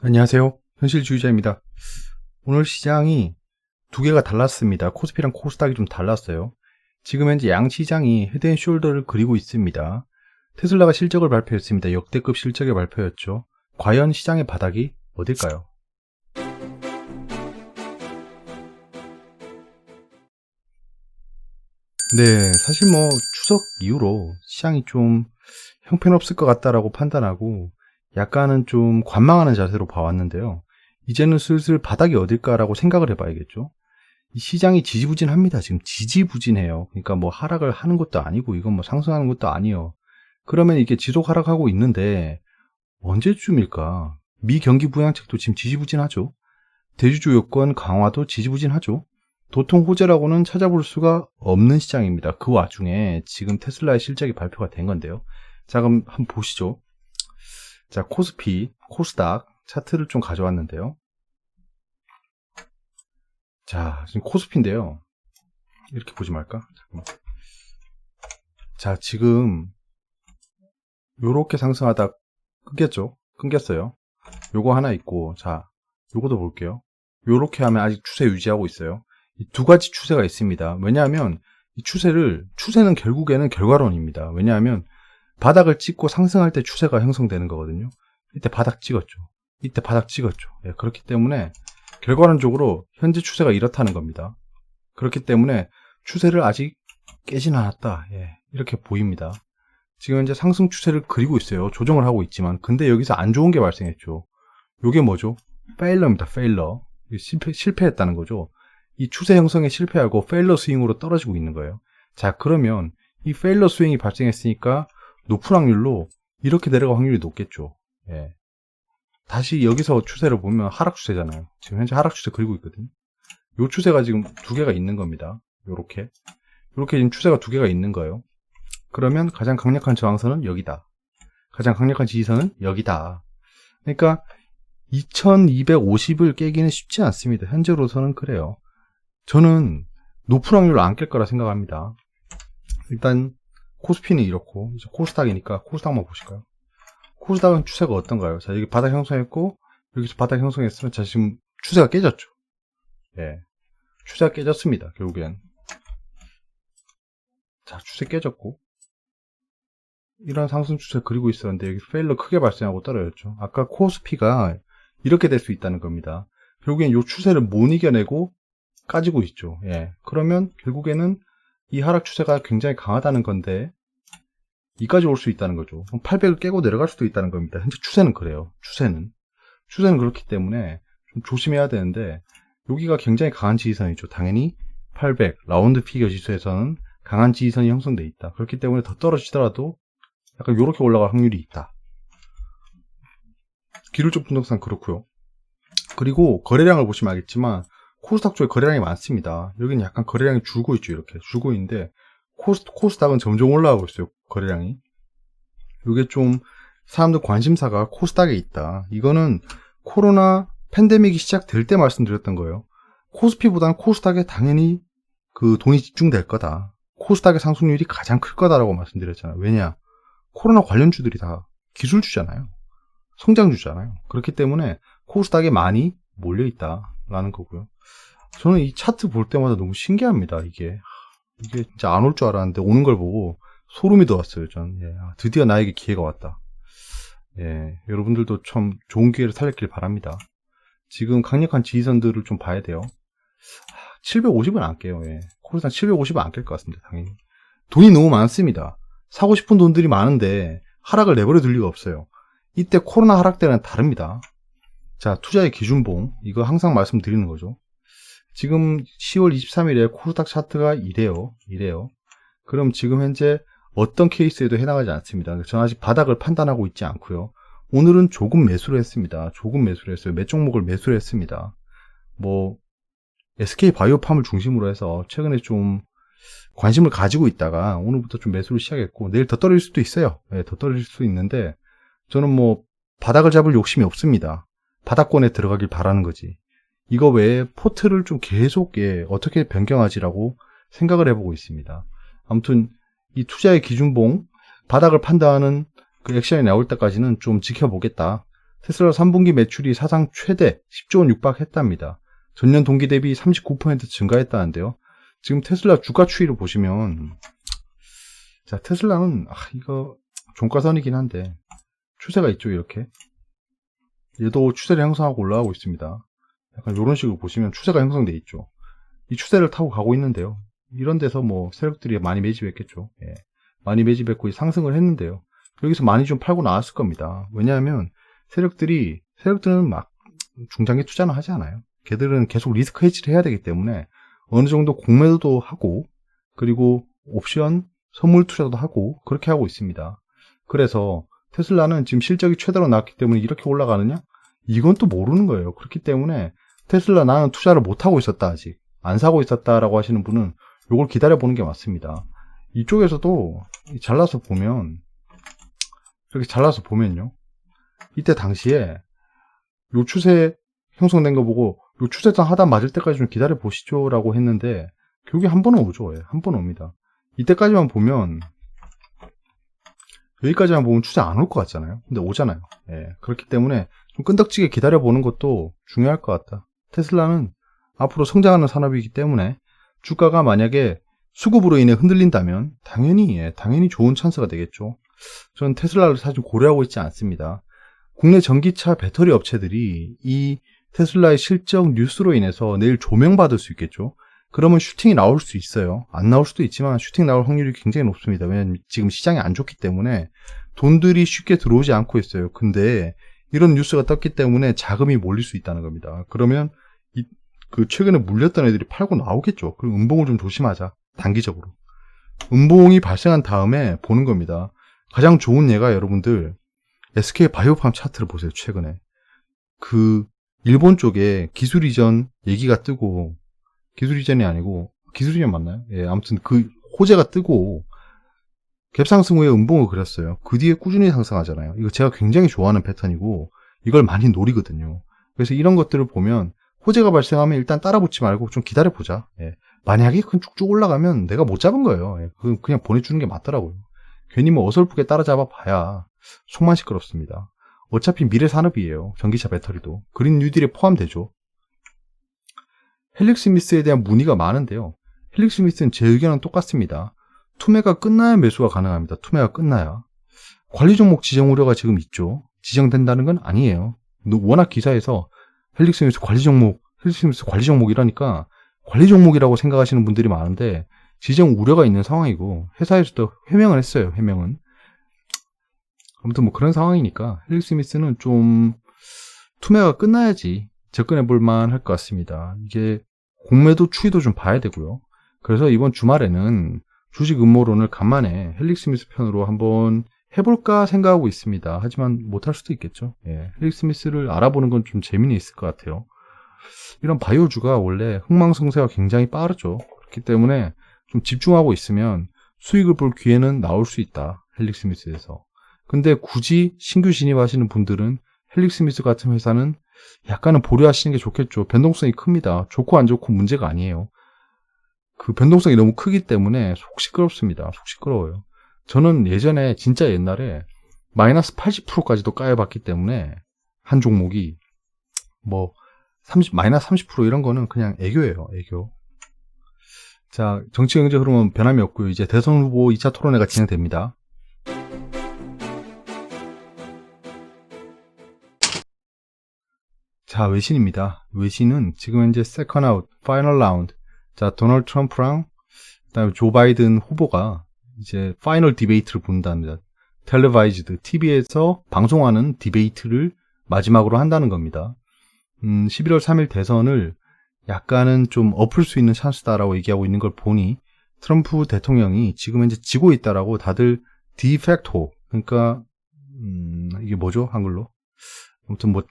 안녕하세요. 현실주의자입니다. 오늘 시장이 두 개가 달랐습니다. 코스피랑 코스닥이 좀 달랐어요. 지금 현재 양시장이 헤드앤숄더를 그리고 있습니다. 테슬라가 실적을 발표했습니다. 역대급 실적의 발표였죠. 과연 시장의 바닥이 어딜까요? 네, 사실 추석 이후로 시장이 좀 형편없을 것 같다라고 판단하고 약간은 좀 관망하는 자세로 봐왔는데요. 이제는 슬슬 바닥이 어딜까라고 생각을 해봐야겠죠. 이 시장이 지지부진합니다. 지금 지지부진해요. 그러니까 하락을 하는 것도 아니고 이건 상승하는 것도 아니에요. 그러면 이게 지속 하락하고 있는데 언제쯤일까? 미 경기 부양책도 지금 지지부진하죠. 대주주 요건 강화도 지지부진하죠. 도통 호재라고는 찾아볼 수가 없는 시장입니다. 그 와중에 지금 테슬라의 실적이 발표가 된 건데요. 자, 그럼 한번 보시죠. 자, 코스피, 코스닥 차트를 좀 가져왔는데요. 자, 지금 코스피인데요. 이렇게 보지 말까? 잠깐만. 자, 지금 요렇게 상승하다 끊겼죠? 끊겼어요. 요거 하나 있고, 자, 요거도 볼게요. 요렇게 하면 아직 추세 유지하고 있어요. 이 두 가지 추세가 있습니다. 왜냐하면 이 추세는 결국에는 결과론입니다. 왜냐하면 바닥을 찍고 상승할 때 추세가 형성되는 거거든요. 이때 바닥 찍었죠. 이때 바닥 찍었죠. 예, 그렇기 때문에 결과론적으로 현재 추세가 이렇다는 겁니다. 그렇기 때문에 추세를 아직 깨진 않았다. 예, 이렇게 보입니다. 지금 현재 상승 추세를 그리고 있어요. 조정을 하고 있지만. 근데 여기서 안 좋은 게 발생했죠. 요게 뭐죠? 페일러입니다. 페일러. 실패했다는 거죠. 이 추세 형성에 실패하고 페일러 스윙으로 떨어지고 있는 거예요. 자, 그러면 이 페일러 스윙이 발생했으니까 높은 확률로 이렇게 내려갈 확률이 높겠죠. 예. 다시 여기서 추세를 보면 하락 추세잖아요. 지금 현재 하락 추세 그리고 있거든요. 요 추세가 지금 두 개가 있는 겁니다. 요렇게 지금 추세가 두 개가 있는 거예요. 그러면 가장 강력한 저항선은 여기다. 가장 강력한 지지선은 여기다. 그러니까 2250을 깨기는 쉽지 않습니다. 현재로서는 그래요. 저는 높은 확률로 안 깰 거라 생각합니다. 일단 코스피는 이렇고 이제 코스닥이니까 코스닥만 보실까요? 코스닥은 추세가 어떤가요? 자, 여기 바닥 형성했고 여기서 바닥 형성했으면 자, 지금 추세가 깨졌죠. 예, 추세가 깨졌습니다. 결국엔 자, 추세 깨졌고 이런 상승 추세 그리고 있었는데 여기 페일러 크게 발생하고 떨어졌죠. 아까 코스피가 이렇게 될 수 있다는 겁니다. 결국엔 이 추세를 못 이겨내고 까지고 있죠. 예, 그러면 결국에는 이 하락 추세가 굉장히 강하다는 건데 이까지 올 수 있다는 거죠. 800을 깨고 내려갈 수도 있다는 겁니다. 현재 추세는 그래요. 추세는 그렇기 때문에 좀 조심해야 되는데 여기가 굉장히 강한 지지선이죠. 당연히 800 라운드 피겨 지수에서는 강한 지지선이 형성돼 있다. 그렇기 때문에 더 떨어지더라도 약간 이렇게 올라갈 확률이 있다. 기술적 분석상 그렇고요. 그리고 거래량을 보시면 알겠지만 코스닥 쪽에 거래량이 많습니다. 여기는 약간 거래량이 줄고 있죠. 이렇게 줄고 있는데 코스닥은 점점 올라가고 있어요. 거래량이. 이게 좀 사람들 관심사가 코스닥에 있다. 이거는 코로나 팬데믹이 시작될 때 말씀드렸던 거예요. 코스피보다는 코스닥에 당연히 그 돈이 집중될 거다. 코스닥의 상승률이 가장 클 거다라고 말씀드렸잖아요. 왜냐? 코로나 관련주들이 다 기술주잖아요. 성장주잖아요. 그렇기 때문에 코스닥에 많이 몰려있다라는 거고요. 저는 이 차트 볼 때마다 너무 신기합니다. 이게 진짜 안 올 줄 알았는데 오는 걸 보고 소름이 돋았어요. 전 드디어 나에게 기회가 왔다. 예, 여러분들도 참 좋은 기회를 살렸길 바랍니다. 지금 강력한 지지선들을 좀 봐야 돼요. 750은 안 깨요. 예. 코스닥 750은 안 깰 것 같습니다. 당연히 돈이 너무 많습니다. 사고 싶은 돈들이 많은데 하락을 내버려 둘 리가 없어요. 이때 코로나 하락 때는 다릅니다. 자, 투자의 기준봉 이거 항상 말씀드리는 거죠. 지금 10월 23일에 코스닥 차트가 이래요. 그럼 지금 현재 어떤 케이스에도 해나가지 않습니다. 저는 아직 바닥을 판단하고 있지 않고요. 오늘은 조금 매수를 했습니다. 몇 종목을 매수를 했습니다. SK바이오팜을 중심으로 해서 최근에 좀 관심을 가지고 있다가 오늘부터 좀 매수를 시작했고 내일 더 떨어질 수도 있어요. 네, 더 떨어질 수도 있는데 저는 바닥을 잡을 욕심이 없습니다. 바닥권에 들어가길 바라는 거지. 이거 외에 포트를 좀 계속 어떻게 변경하지라고 생각을 해보고 있습니다. 아무튼 이 투자의 기준봉 바닥을 판단하는 그 액션이 나올 때까지는 좀 지켜보겠다. 테슬라 3분기 매출이 사상 최대 10조 원 육박했답니다. 전년 동기 대비 39% 증가했다는데요. 지금 테슬라 주가 추이를 보시면, 자, 테슬라는, 이거, 종가선이긴 한데, 추세가 있죠, 이렇게. 얘도 추세를 형성하고 올라가고 있습니다. 약간 이런 식으로 보시면 추세가 형성돼 있죠. 이 추세를 타고 가고 있는데요. 이런 데서 뭐, 세력들이 많이 매집했겠죠. 예. 많이 매집했고 상승을 했는데요. 여기서 많이 좀 팔고 나왔을 겁니다. 왜냐하면, 세력들은 막 중장기 투자는 하지 않아요. 걔들은 계속 리스크 헤지를 해야 되기 때문에 어느 정도 공매도도 하고 그리고 옵션 선물 투자도 하고 그렇게 하고 있습니다. 그래서 테슬라는 지금 실적이 최대로 나왔기 때문에 이렇게 올라가느냐? 이건 또 모르는 거예요. 그렇기 때문에 테슬라 나는 투자를 못하고 있었다 아직 안 사고 있었다라고 하시는 분은 이걸 기다려보는 게 맞습니다. 이쪽에서도 잘라서 보면 이렇게 잘라서 보면요. 이때 당시에 요 추세 형성된 거 보고 요 추세장 하단 맞을 때까지 좀 기다려 보시죠 라고 했는데 결국에 한 번은 오죠. 한 번 옵니다. 이때까지만 보면 여기까지만 보면 추세 안 올 것 같잖아요. 근데 오잖아요. 예, 그렇기 때문에 좀 끈덕지게 기다려 보는 것도 중요할 것 같다. 테슬라는 앞으로 성장하는 산업이기 때문에 주가가 만약에 수급으로 인해 흔들린다면 당연히 좋은 찬스가 되겠죠. 저는 테슬라를 사실 고려하고 있지 않습니다. 국내 전기차 배터리 업체들이 이 테슬라의 실적 뉴스로 인해서 내일 조명받을 수 있겠죠. 그러면 슈팅이 나올 수 있어요. 안 나올 수도 있지만 슈팅 나올 확률이 굉장히 높습니다. 왜냐하면 지금 시장이 안 좋기 때문에 돈들이 쉽게 들어오지 않고 있어요. 근데 이런 뉴스가 떴기 때문에 자금이 몰릴 수 있다는 겁니다. 그러면 최근에 물렸던 애들이 팔고 나오겠죠. 그럼 음봉을 좀 조심하자. 단기적으로. 음봉이 발생한 다음에 보는 겁니다. 가장 좋은 예가 여러분들 SK 바이오팜 차트를 보세요. 최근에 일본 쪽에 기술 이전 얘기가 뜨고 기술 이전이 아니고 기술 이전 맞나요? 예, 아무튼 호재가 뜨고 갭상승 후에 음봉을 그렸어요. 그 뒤에 꾸준히 상승하잖아요. 이거 제가 굉장히 좋아하는 패턴이고 이걸 많이 노리거든요. 그래서 이런 것들을 보면 호재가 발생하면 일단 따라붙지 말고 좀 기다려보자. 예. 만약에 쭉쭉 올라가면 내가 못 잡은 거예요. 예. 그냥 보내주는 게 맞더라고요. 괜히 뭐 어설프게 따라잡아 봐야 속만 시끄럽습니다. 어차피 미래 산업이에요. 전기차 배터리도. 그린 뉴딜에 포함되죠. 헬릭스미스에 대한 문의가 많은데요. 헬릭스미스는 제 의견은 똑같습니다. 투매가 끝나야 매수가 가능합니다. 투매가 끝나야. 관리 종목 지정 우려가 지금 있죠. 지정된다는 건 아니에요. 워낙 기사에서 헬릭스미스 관리 종목이라니까 관리 종목이라고 생각하시는 분들이 많은데 지정 우려가 있는 상황이고 회사에서도 해명을 했어요. 해명은. 아무튼 뭐 그런 상황이니까 헬릭스미스는 좀 투매가 끝나야지 접근해 볼 만할 것 같습니다. 이게 공매도 추이도 좀 봐야 되고요. 그래서 이번 주말에는 주식 음모론을 간만에 헬릭스미스 편으로 한번 해볼까 생각하고 있습니다. 하지만 못할 수도 있겠죠. 예, 헬릭스미스를 알아보는 건 좀 재미는 있을 것 같아요. 이런 바이오주가 원래 흥망성쇠가 굉장히 빠르죠. 그렇기 때문에 좀 집중하고 있으면 수익을 볼 기회는 나올 수 있다. 헬릭스미스에서. 근데 굳이 신규 진입하시는 분들은 헬릭스미스 같은 회사는 약간은 보류하시는 게 좋겠죠. 변동성이 큽니다. 좋고 안 좋고 문제가 아니에요. 그 변동성이 너무 크기 때문에 속 시끄럽습니다. 속 시끄러워요. 저는 예전에 진짜 옛날에 마이너스 80%까지도 까여봤기 때문에 한 종목이 뭐 마이너스 30% 이런 거는 그냥 애교예요. 애교. 자, 정치 경제 흐름은 변함이 없고요. 이제 대선 후보 2차 토론회가 진행됩니다. 자, 외신입니다. 외신은 지금 현재 세컨 아웃, 파이널 라운드. 자, 도널드 트럼프랑 그다음에 조 바이든 후보가 이제 파이널 디베이트를 본답니다. 텔레바이즈드 TV에서 방송하는 디베이트를 마지막으로 한다는 겁니다. 11월 3일 대선을 약간은 좀 엎을 수 있는 찬스다라고 얘기하고 있는 걸 보니 트럼프 대통령이 지금 현재 지고 있다라고 다들 디팩토, 그러니까 이게 뭐죠 한글로? 아무튼 뭐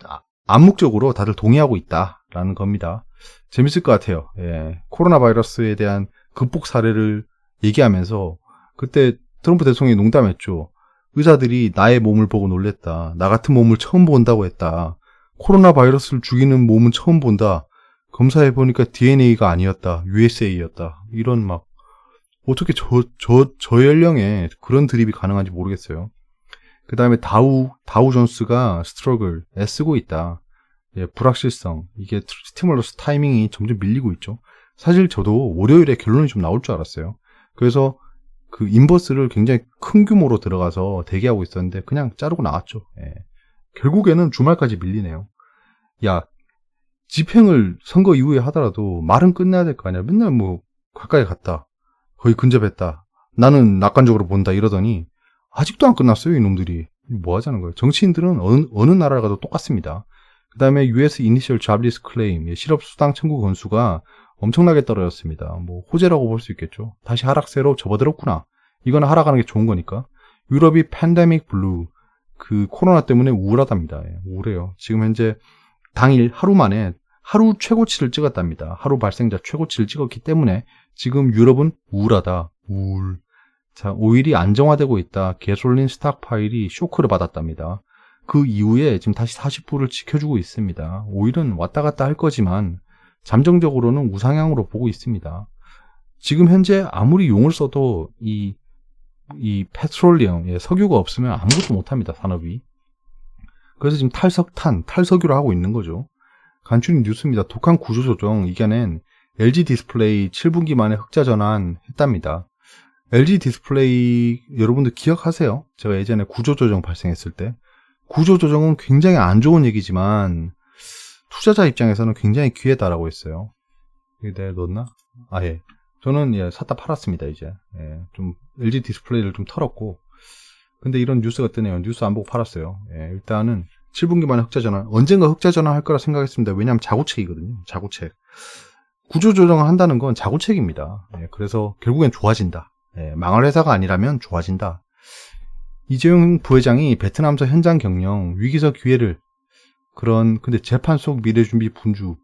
암묵적으로 다들 동의하고 있다라는 겁니다. 재밌을 것 같아요. 예. 코로나 바이러스에 대한 극복 사례를 얘기하면서 그때 트럼프 대통령이 농담했죠. 의사들이 나의 몸을 보고 놀랬다. 나 같은 몸을 처음 본다고 했다. 코로나 바이러스를 죽이는 몸은 처음 본다. 검사해보니까 DNA가 아니었다. USA였다. 이런 어떻게 저 연령에 그런 드립이 가능한지 모르겠어요. 그 다음에 다우 존스가 스트러글, 애쓰고 있다. 예, 불확실성. 이게 스티뮬러스 타이밍이 점점 밀리고 있죠. 사실 저도 월요일에 결론이 좀 나올 줄 알았어요. 그래서 그 인버스를 굉장히 큰 규모로 들어가서 대기하고 있었는데 그냥 자르고 나왔죠. 예. 결국에는 주말까지 밀리네요. 야, 집행을 선거 이후에 하더라도 말은 끝내야 될 거 아니야. 맨날 뭐 가까이 갔다. 거의 근접했다. 나는 낙관적으로 본다 이러더니 아직도 안 끝났어요, 이놈들이. 뭐 하자는 거예요. 정치인들은 어느 나라 가도 똑같습니다. 그 다음에 US Initial Jobless Claim, 실업수당 청구 건수가 엄청나게 떨어졌습니다. 뭐 호재라고 볼 수 있겠죠. 다시 하락세로 접어들었구나. 이거는 하락하는 게 좋은 거니까. 유럽이 팬데믹 블루, 그 코로나 때문에 우울하답니다. 예, 우울해요. 지금 현재 당일 하루 만에 하루 최고치를 찍었답니다. 하루 발생자 최고치를 찍었기 때문에 지금 유럽은 우울하다. 우울. 자, 오일이 안정화되고 있다. 게솔린 스탁파일이 쇼크를 받았답니다. 그 이후에 지금 다시 40불을 지켜주고 있습니다. 오일은 왔다 갔다 할 거지만 잠정적으로는 우상향으로 보고 있습니다. 지금 현재 아무리 용을 써도 이 페트롤리엄, 석유가 없으면 아무것도 못합니다. 산업이. 그래서 지금 탈석탄, 탈석유를 하고 있는 거죠. 간추린 뉴스입니다. 독한 구조조정 이겨낸 LG 디스플레이 7분기 만에 흑자 전환했답니다. LG 디스플레이 여러분들 기억하세요? 제가 예전에 구조조정 발생했을 때 구조조정은 굉장히 안 좋은 얘기지만 투자자 입장에서는 굉장히 기회다라고 했어요. 이게 내가 넣었나? 아, 예. 저는 샀다 팔았습니다, 이제. 예, 좀 LG 디스플레이를 좀 털었고. 근데 이런 뉴스가 뜨네요. 뉴스 안 보고 팔았어요. 예, 일단은 7분기 만에 흑자 전환. 언젠가 흑자 전환 할 거라 생각했습니다. 왜냐하면 자구책이거든요. 자구책. 구조조정을 한다는 건 자구책입니다. 예, 그래서 결국엔 좋아진다. 예, 망할 회사가 아니라면 좋아진다. 이재용 부회장이 베트남서 현장 경영, 위기서 기회를 근데 재판 속 미래준비 분주,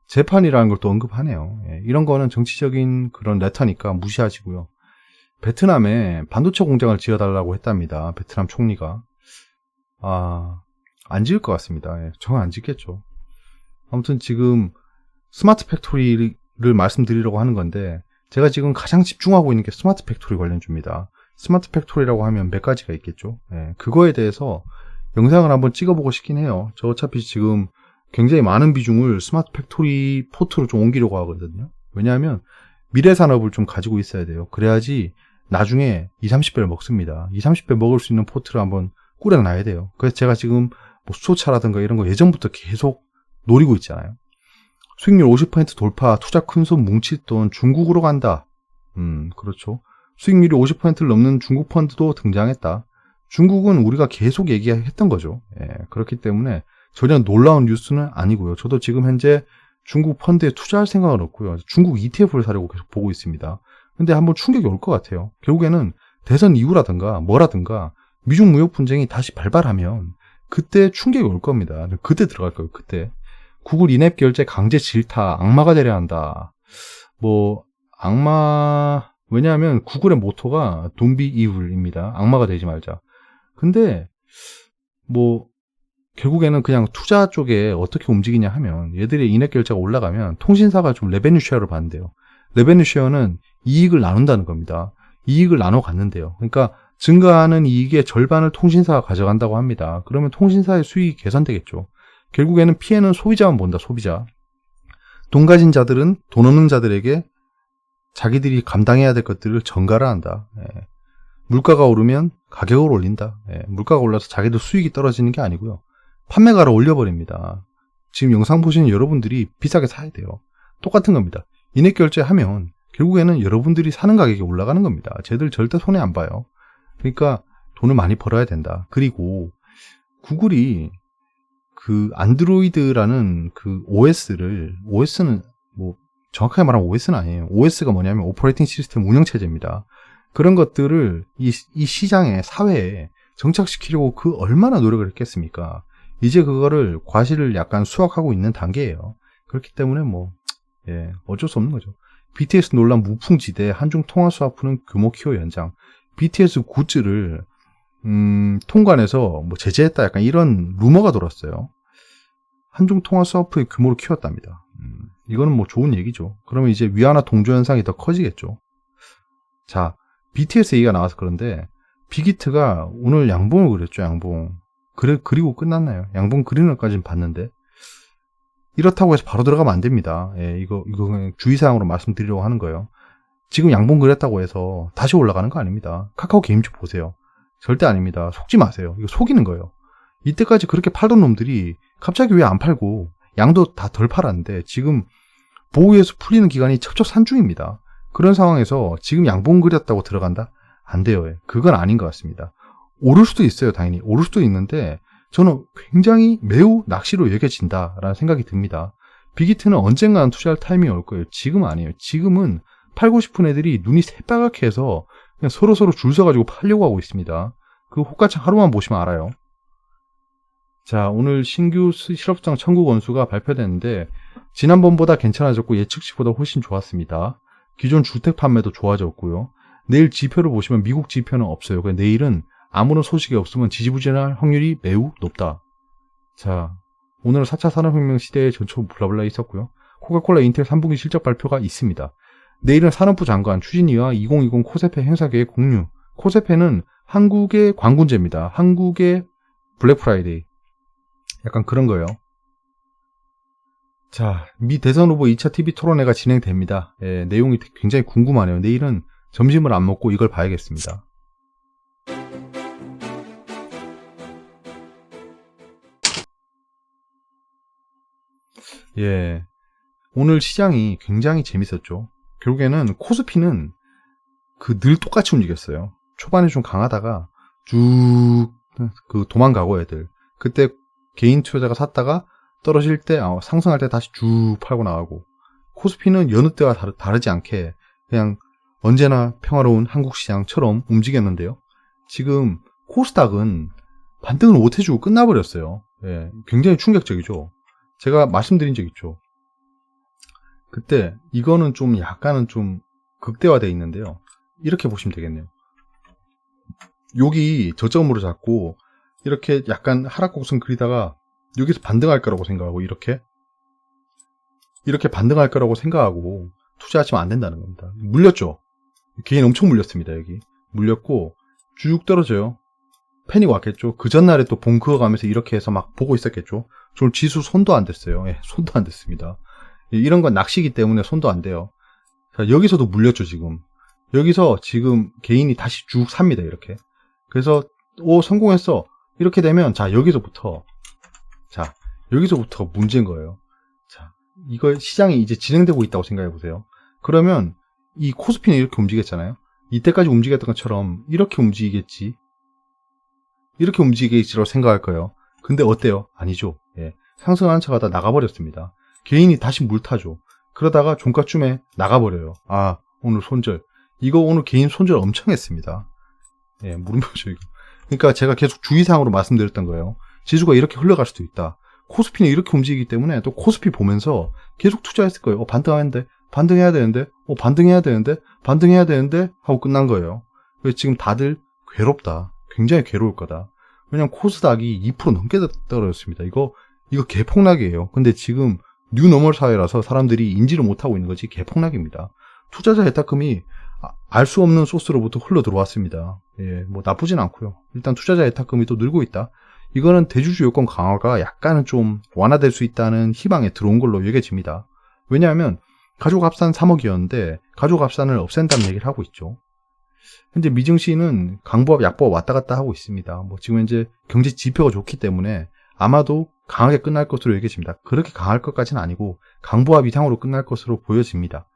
재판이라는 걸 또 언급하네요. 예, 이런 거는 정치적인 그런 레터니까 무시하시고요. 베트남에 반도체 공장을 지어달라고 했답니다. 베트남 총리가. 안 지을 것 같습니다. 예, 저는 안 짓겠죠. 아무튼 지금 스마트 팩토리를 말씀드리려고 하는 건데, 제가 지금 가장 집중하고 있는 게 스마트 팩토리 관련주입니다. 스마트 팩토리라고 하면 몇 가지가 있겠죠. 예, 그거에 대해서 영상을 한번 찍어보고 싶긴 해요. 저 어차피 지금 굉장히 많은 비중을 스마트 팩토리 포트로 좀 옮기려고 하거든요. 왜냐하면 미래 산업을 좀 가지고 있어야 돼요. 그래야지 나중에 20-30배를 먹습니다. 20-30배 먹을 수 있는 포트를 한번 꾸려놔야 돼요. 그래서 제가 지금 뭐 수소차라든가 이런 거 예전부터 계속 노리고 있잖아요. 수익률 50% 돌파, 투자 큰손 뭉칠 돈 중국으로 간다. 그렇죠. 수익률이 50%를 넘는 중국 펀드도 등장했다. 중국은 우리가 계속 얘기했던 거죠. 예, 그렇기 때문에 전혀 놀라운 뉴스는 아니고요. 저도 지금 현재 중국 펀드에 투자할 생각은 없고요. 중국 ETF를 사려고 계속 보고 있습니다. 근데 한번 충격이 올 것 같아요. 결국에는 대선 이후라든가 뭐라든가 미중 무역 분쟁이 다시 발발하면 그때 충격이 올 겁니다. 그때 들어갈 거예요. 그때. 구글 인앱 결제 강제 질타, 악마가 되려 한다. 왜냐하면 구글의 모토가 Don't be evil입니다. 악마가 되지 말자. 근데 결국에는 그냥 투자 쪽에 어떻게 움직이냐 하면 얘들의 인앱 결제가 올라가면 통신사가 좀 레베뉴 쉐어를 받는데요. 레베뉴 쉐어는 이익을 나눈다는 겁니다. 이익을 나눠 갖는데요. 그러니까 증가하는 이익의 절반을 통신사가 가져간다고 합니다. 그러면 통신사의 수익이 개선되겠죠. 결국에는 피해는 소비자만 본다. 소비자. 돈 가진 자들은 돈 없는 자들에게 자기들이 감당해야 될 것들을 전가를 한다. 예. 물가가 오르면 가격을 올린다. 예. 물가가 올라서 자기들 수익이 떨어지는 게 아니고요. 판매가를 올려버립니다. 지금 영상 보시는 여러분들이 비싸게 사야 돼요. 똑같은 겁니다. 인앱 결제하면 결국에는 여러분들이 사는 가격이 올라가는 겁니다. 쟤들 절대 손해 안 봐요. 그러니까 돈을 많이 벌어야 된다. 그리고 구글이 그 안드로이드라는 그 OS는 정확하게 말하면 OS는 아니에요. OS가 뭐냐면 오퍼레이팅 시스템 운영체제입니다. 그런 것들을 이 시장에, 사회에 정착시키려고 그 얼마나 노력을 했겠습니까? 이제 그거를 과실을 약간 수확하고 있는 단계예요. 그렇기 때문에 어쩔 수 없는 거죠. BTS 논란 무풍지대, 한중 통화 스와프는 규모 키워 연장. BTS 굿즈를 통관해서 제재했다, 약간 이런 루머가 돌았어요. 한중 통화 스와프의 규모를 키웠답니다. 이거는 좋은 얘기죠. 그러면 이제 위안화 동조 현상이 더 커지겠죠. 자, BTS 얘기가 나와서 그런데 빅히트가 오늘 양봉을 그렸죠, 양봉. 그리고 끝났나요? 양봉 그리는 것까지는 봤는데. 이렇다고 해서 바로 들어가면 안 됩니다. 예, 이거 그냥 주의사항으로 말씀드리려고 하는 거예요. 지금 양봉 그렸다고 해서 다시 올라가는 거 아닙니다. 카카오 게임즈 보세요. 절대 아닙니다. 속지 마세요. 이거 속이는 거예요. 이때까지 그렇게 팔던 놈들이 갑자기 왜 안 팔고 양도 다 덜 팔았는데 지금 보호에서 풀리는 기간이 첩첩산중입니다. 그런 상황에서 지금 양봉 그렸다고 들어간다? 안 돼요. 그건 아닌 것 같습니다. 오를 수도 있어요. 당연히 오를 수도 있는데 저는 굉장히 매우 낚시로 여겨진다라는 생각이 듭니다. 빅히트는 언젠가는 투자할 타이밍이 올 거예요. 지금 아니에요. 지금은 팔고 싶은 애들이 눈이 새빨갛게 해서 그냥 서로 줄 서가지고 팔려고 하고 있습니다. 그 호가창 하루만 보시면 알아요. 자, 오늘 신규 실업수당 청구 건수가 발표됐는데 지난번보다 괜찮아졌고 예측치보다 훨씬 좋았습니다. 기존 주택 판매도 좋아졌고요. 내일 지표를 보시면 미국 지표는 없어요. 그러니까 내일은 아무런 소식이 없으면 지지부진할 확률이 매우 높다. 자, 오늘은 4차 산업혁명 시대의 전초 블라블라 있었고요. 코카콜라 인텔 3분기 실적 발표가 있습니다. 내일은 산업부 장관 추진위와 2020 코세페 행사계획 공유. 코세페는 한국의 광군제입니다. 한국의 블랙프라이데이. 약간 그런 거예요. 자, 미 대선 후보 2차 TV 토론회가 진행됩니다. 예, 내용이 굉장히 궁금하네요. 내일은 점심을 안 먹고 이걸 봐야겠습니다. 예, 오늘 시장이 굉장히 재밌었죠. 결국에는 코스피는 늘 똑같이 움직였어요. 초반에 좀 강하다가 쭉 도망가고 애들. 그때 개인 투자자가 샀다가 떨어질 때 상승할 때 다시 쭉 팔고 나가고. 코스피는 여느 때와 다르지 않게 그냥 언제나 평화로운 한국 시장처럼 움직였는데요. 지금 코스닥은 반등을 못 해주고 끝나버렸어요. 예, 굉장히 충격적이죠. 제가 말씀드린 적 있죠. 그때 이거는 좀 약간은 좀 극대화되어 있는데요. 이렇게 보시면 되겠네요. 여기 저점으로 잡고 이렇게 약간 하락곡선 그리다가 여기서 반등할 거라고 생각하고 이렇게 반등할 거라고 생각하고 투자하시면 안 된다는 겁니다. 물렸죠. 개인 엄청 물렸습니다. 여기 물렸고 쭉 떨어져요. 패닉 왔겠죠. 그 전날에 또 봉 그어가면서 이렇게 해서 막 보고 있었겠죠. 저는 지수 손도 안 댔어요. 예, 손도 안 댔습니다. 이런 건 낚시기 때문에 손도 안 돼요. 자, 여기서도 물렸죠. 지금 여기서 지금 개인이 다시 쭉 삽니다. 이렇게. 그래서 성공했어. 이렇게 되면 자 여기서부터 문제인 거예요. 자, 이거 시장이 이제 진행되고 있다고 생각해 보세요. 그러면 이 코스피는 이렇게 움직였잖아요. 이때까지 움직였던 것처럼 이렇게 움직이겠지. 이렇게 움직이겠지라고 생각할 거예요. 근데 어때요? 아니죠. 예. 상승하는 척 하다 나가버렸습니다. 개인이 다시 물타죠. 그러다가 종가쯤에 나가버려요. 아, 오늘 손절. 이거 오늘 개인 손절 엄청 했습니다. 예, 물음표죠, 이거. 그러니까 제가 계속 주의사항으로 말씀드렸던 거예요. 지수가 이렇게 흘러갈 수도 있다. 코스피는 이렇게 움직이기 때문에 또 코스피 보면서 계속 투자했을 거예요. 반등하는데, 반등해야 되는데, 반등해야 되는데 하고 끝난 거예요. 그래서 지금 다들 괴롭다. 굉장히 괴로울 거다. 왜냐면 코스닥이 2% 넘게 떨어졌습니다. 이거 개폭락이에요. 근데 지금 뉴노멀 사회라서 사람들이 인지를 못하고 있는 거지 개폭락입니다. 투자자 예탁금이 알 수 없는 소스로부터 흘러 들어왔습니다. 예, 뭐 나쁘진 않고요. 일단 투자자 예탁금이 또 늘고 있다. 이거는 대주주 요건 강화가 약간은 좀 완화될 수 있다는 희망에 들어온 걸로 여겨집니다. 왜냐하면 가족합산 3억이었는데 가족합산을 없앤다는 얘기를 하고 있죠. 현재 미증시는 강보합, 약보합 왔다 갔다 하고 있습니다. 뭐 지금 현재 경제 지표가 좋기 때문에 아마도 강하게 끝날 것으로 여겨집니다. 그렇게 강할 것까지는 아니고 강보합 이상으로 끝날 것으로 보여집니다.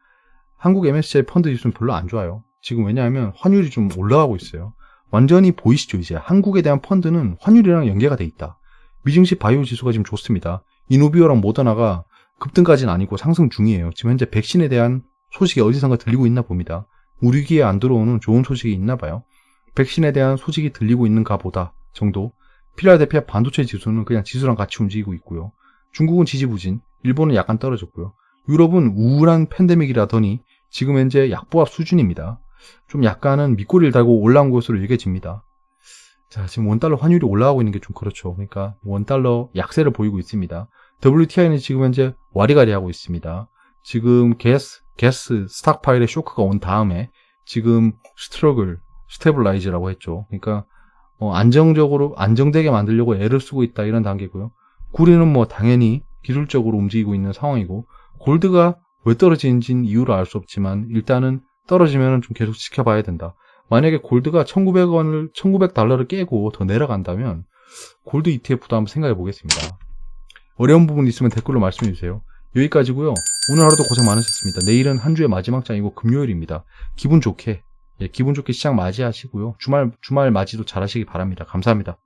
한국 MSCI 펀드 지수는 별로 안 좋아요. 지금 왜냐하면 환율이 좀 올라가고 있어요. 완전히 보이시죠? 이제 한국에 대한 펀드는 환율이랑 연계가 돼 있다. 미증시 바이오 지수가 지금 좋습니다. 이노비어랑 모더나가 급등까지는 아니고 상승 중이에요. 지금 현재 백신에 대한 소식이 어디선가 들리고 있나 봅니다. 우리 귀에 안 들어오는 좋은 소식이 있나 봐요. 백신에 대한 소식이 들리고 있는가 보다 정도. 필라델피아 반도체 지수는 그냥 지수랑 같이 움직이고 있고요. 중국은 지지부진, 일본은 약간 떨어졌고요. 유럽은 우울한 팬데믹이라더니 지금 현재 약보합 수준입니다. 좀 약간은 밑꼬리를 달고 올라온 것으로 여겨집니다. 자, 지금 원달러 환율이 올라가고 있는 게 좀 그렇죠. 그러니까 원달러 약세를 보이고 있습니다. WTI는 지금 현재 와리가리 하고 있습니다. 지금 게스 스탁파일의 쇼크가 온 다음에 지금 스테블라이즈라고 했죠. 그러니까 안정되게 만들려고 애를 쓰고 있다 이런 단계고요. 구리는 뭐 당연히 기술적으로 움직이고 있는 상황이고, 골드가 왜 떨어지는지는 이유를 알 수 없지만 일단은 떨어지면 좀 계속 지켜봐야 된다. 만약에 골드가 1900달러를 깨고 더 내려간다면 골드 ETF도 한번 생각해 보겠습니다. 어려운 부분 있으면 댓글로 말씀해 주세요. 여기까지고요. 오늘 하루도 고생 많으셨습니다. 내일은 한 주의 마지막 장이고 금요일입니다. 기분 좋게 시장 맞이하시고요. 주말 맞이도 잘 하시기 바랍니다. 감사합니다.